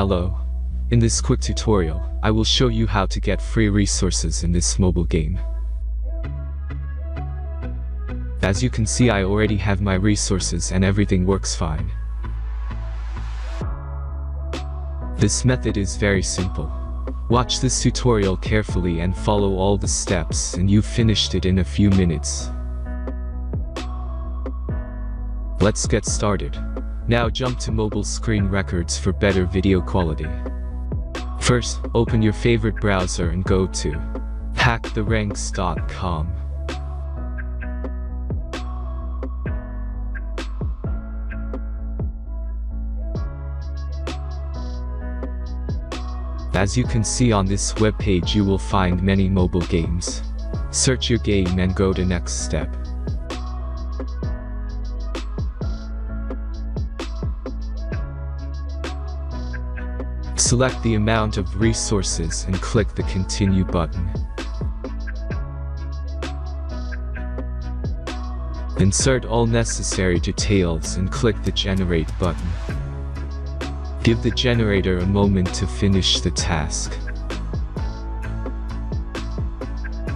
Hello. In this quick tutorial, I will show you how to get free resources in this mobile game. As you can see, I already have my resources and everything works fine. This method is very simple. Watch this tutorial carefully and follow all the steps and you've finished it in a few minutes. Let's get started. Now jump to mobile screen records for better video quality. First, open your favorite browser and go to hacktheranks.com. As you can see on this webpage, you will find many mobile games. Search your game and go to next step. Select the amount of resources and click the Continue button. Insert all necessary details and click the Generate button. Give the generator a moment to finish the task.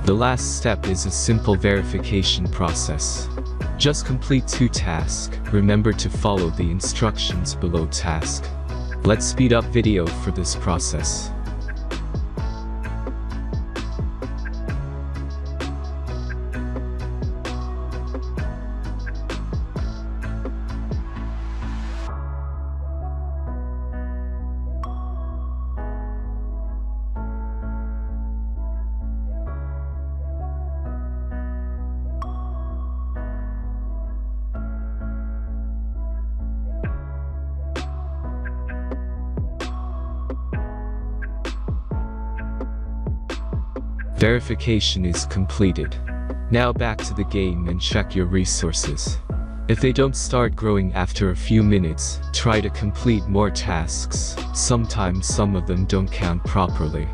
The last step is a simple verification process. Just complete 2 tasks. Remember to follow the instructions below task. Let's speed up video for this process. Verification is completed. Now back to the game and check your resources. If they don't start growing after a few minutes, try to complete more tasks. Sometimes some of them don't count properly.